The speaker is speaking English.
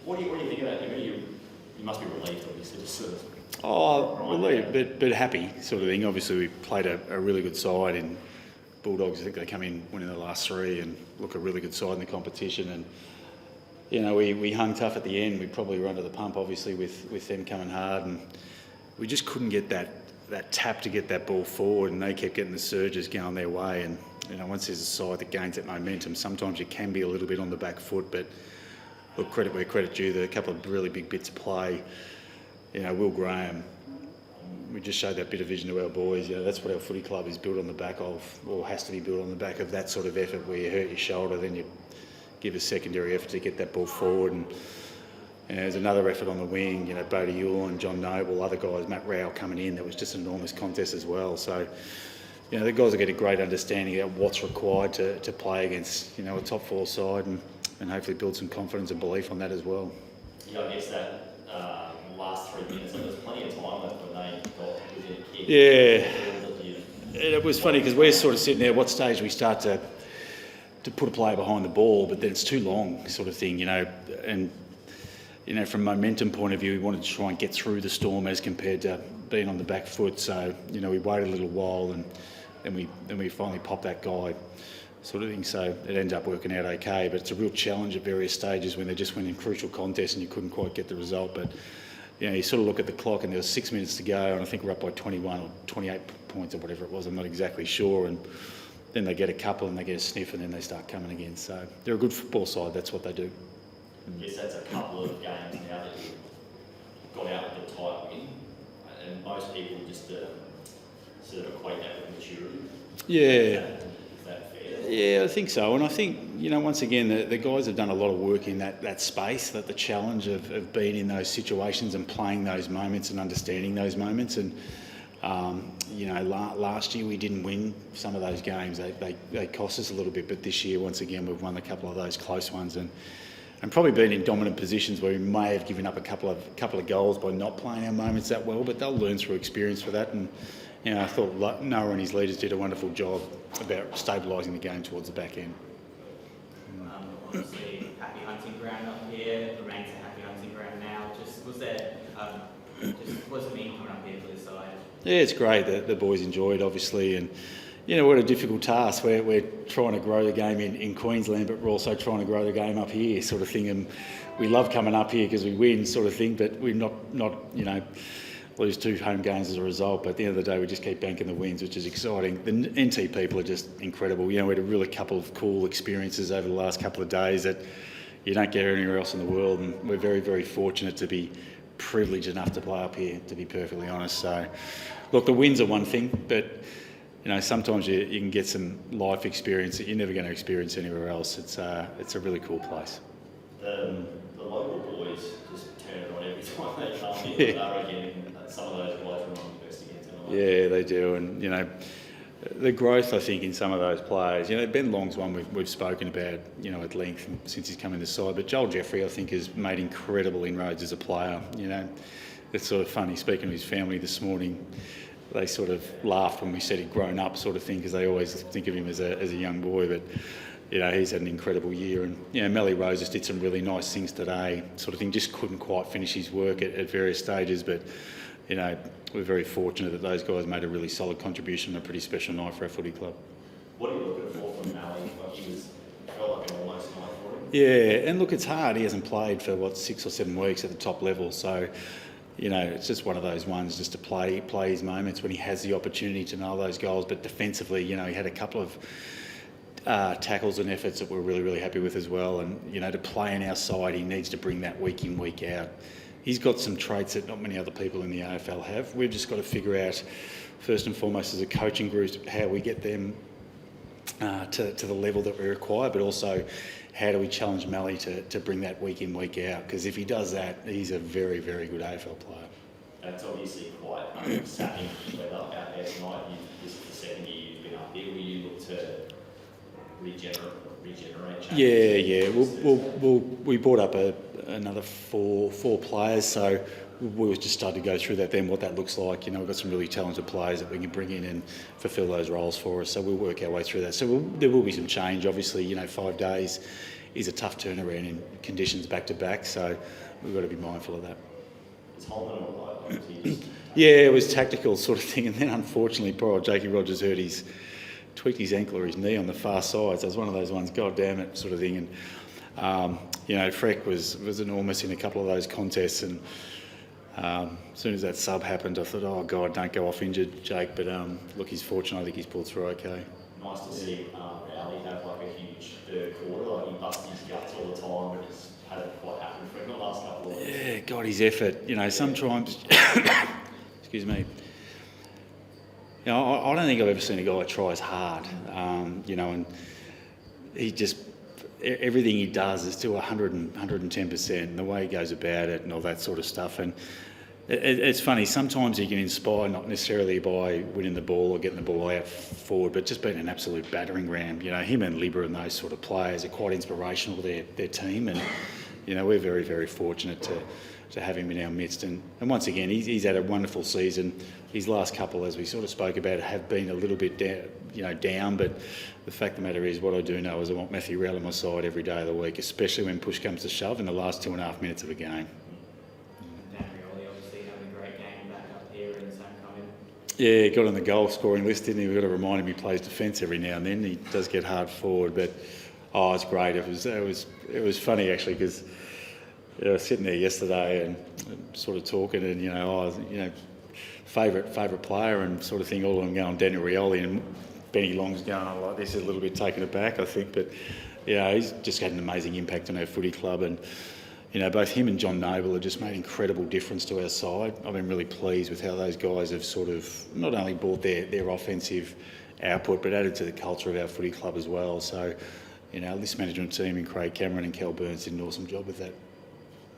What do you think about him? You must be relieved, obviously, to sort of... Relieved, but happy sort of thing. Obviously, we played a really good side in Bulldogs. I think they come in winning the last three and look a really good side in the competition. And, you know, we hung tough at the end. We probably were under the pump, obviously, with them coming hard. And we just couldn't get that tap to get that ball forward, and they kept getting the surges going their way. And, you know, once there's a side that gains that momentum, sometimes you can be a little bit on the back foot. But, look, credit where credit due, there are a couple of really big bits of play. You know, Will Graham, we just showed that bit of vision to our boys. You know, that's what our footy club is built on the back of, or has to be built on the back of that sort of effort, where you hurt your shoulder, then you give a secondary effort to get that ball forward. And you know, there's another effort on the wing, you know, Bodie Ewell and John Noble, other guys, Matt Rao coming in. That was just an enormous contest as well. So, you know, the guys will get a great understanding of what's required to play against, you know, a top four side, and hopefully build some confidence and belief on that as well. Yeah, I guess that last 3 minutes, there was plenty of time left when they got within a kick. Yeah. It was funny because we're sort of sitting there, what stage we start to put a player behind the ball, but then it's too long sort of thing, you know. And, you know, from a momentum point of view, we wanted to try and get through the storm as compared to being on the back foot. So, you know, we waited a little while, and then we finally popped that guy sort of thing. So it ended up working out okay, but it's a real challenge at various stages when they're just winning crucial contests and you couldn't quite get the result. But, you know, you sort of look at the clock and there was 6 minutes to go, and I think we're up by 21 or 28 points or whatever it was, I'm not exactly sure. And then they get a couple and they get a sniff, and then they start coming again. So they're a good football side, that's what they do. Yes, that's a couple of games now that you've got out with a tight win, and most people just sort of equate that with maturity. Yeah. Is that fair? Yeah, I think so. And I think, you know, once again, the guys have done a lot of work in that space, that the challenge of being in those situations and playing those moments and understanding those moments. And, you know, last year we didn't win some of those games. They cost us a little bit, but this year, once again, we've won a couple of those close ones, and probably been in dominant positions where we may have given up a couple of goals by not playing our moments that well, but they'll learn through experience for that. And, you know, I thought Noah and his leaders did a wonderful job about stabilising the game towards the back end. Obviously, happy hunting ground up here. The rank's a happy hunting ground now. Was it mean coming up here for this side? Yeah, it's great. The boys enjoy it, obviously, and you know, we're at a difficult task. We're trying to grow the game in Queensland, but we're also trying to grow the game up here, sort of thing. And we love coming up here because we win, sort of thing. But we're not you know, lose 2 home games as a result. But at the end of the day, we just keep banking the wins, which is exciting. The NT people are just incredible. You know, we had a really couple of cool experiences over the last couple of days that you don't get anywhere else in the world, and we're very, very fortunate to be privileged enough to play up here, to be perfectly honest. So, look, the wins are one thing, but you know, sometimes you can get some life experience that you're never going to experience anywhere else. It's a really cool place. The local boys just turn it on every time they come here. Yeah. I reckon some of those guys are on the best again tonight. Yeah, they do, and you know, the growth I think in some of those players. You know, Ben Long's one we've spoken about, you know, at length since he's come in the side. But Joel Jeffrey, I think, has made incredible inroads as a player. You know, it's sort of funny speaking to his family this morning. They sort of laughed when we said he'd grown up, sort of thing, because they always think of him as a young boy. But you know, he's had an incredible year, and you know, Melly Rose just did some really nice things today, sort of thing. Just couldn't quite finish his work at various stages, but you know, we're very fortunate that those guys made a really solid contribution and a pretty special night for our footy club. What are you looking for from Mally? Like, felt like an almost night for him. Yeah, and look, it's hard. He hasn't played for 6 or 7 weeks at the top level, so. You know, it's just one of those ones just to play his moments when he has the opportunity to nail those goals. But defensively, you know, he had a couple of tackles and efforts that we're really, really happy with as well. And, you know, to play in our side, he needs to bring that week in, week out. He's got some traits that not many other people in the AFL have. We've just got to figure out, first and foremost, as a coaching group, how we get them to the level that we require, but also how do we challenge Mally to bring that week in, week out? Because if he does that, he's a very, very good AFL player. It's obviously quite sapping weather out there tonight. This is the second year you've been up here. Will you look to regenerate? Yeah. We brought up another four players, so we'll just start to go through that then, what that looks like. You know, we've got some really talented players that we can bring in and fulfil those roles for us, so we'll work our way through that. So there will be some change, obviously. You know, 5 days is a tough turnaround in conditions back to back. So we've got to be mindful of that. Is Holman all right? Like, was he just- Yeah, it was tactical sort of thing, and then unfortunately, poor old Jakey Rogers tweaked his ankle or his knee on the far side. So it was one of those ones, God damn it, sort of thing. And Freck was enormous in a couple of those contests, and as soon as that sub happened, I thought, oh God, don't go off injured, Jake. But look, he's fortunate. I think he's pulled through okay. Nice to see Rowley have like a huge third quarter. Like he busted his guts all the time, but it's had it quite happen for him the last couple of weeks. Yeah, God, his effort. Sometimes, excuse me. I don't think I've ever seen a guy try as hard. And he just, everything he does is to 110%, and the way he goes about it and all that sort of stuff. And it's funny, sometimes he can inspire not necessarily by winning the ball or getting the ball out forward, but just being an absolute battering ram. Him and Libra and those sort of players are quite inspirational to their team, and we're very, very fortunate to have him in our midst. And once again, he's had a wonderful season. His last couple, as we sort of spoke about, have been a little bit down, but the fact of the matter is, what I do know is I want Matthew Rowell on my side every day of the week, especially when push comes to shove in the last 2.5 minutes of a game. Damien obviously having a great game back up here in St. Common. Yeah, he got on the goal scoring list, didn't he? We've got to remind him he plays defence every now and then. He does get hard forward, but it's great. It was funny actually, because I was sitting there yesterday and sort of talking, and favourite player and sort of thing. All of them going Daniel Rioli, and Benny Long's going on like this, a little bit taken aback, I think. But he's just had an amazing impact on our footy club, and both him and John Noble have just made incredible difference to our side. I've been really pleased with how those guys have sort of not only brought their offensive output, but added to the culture of our footy club as well. So, this management team in Craig Cameron and Cal Burns did an awesome job with that.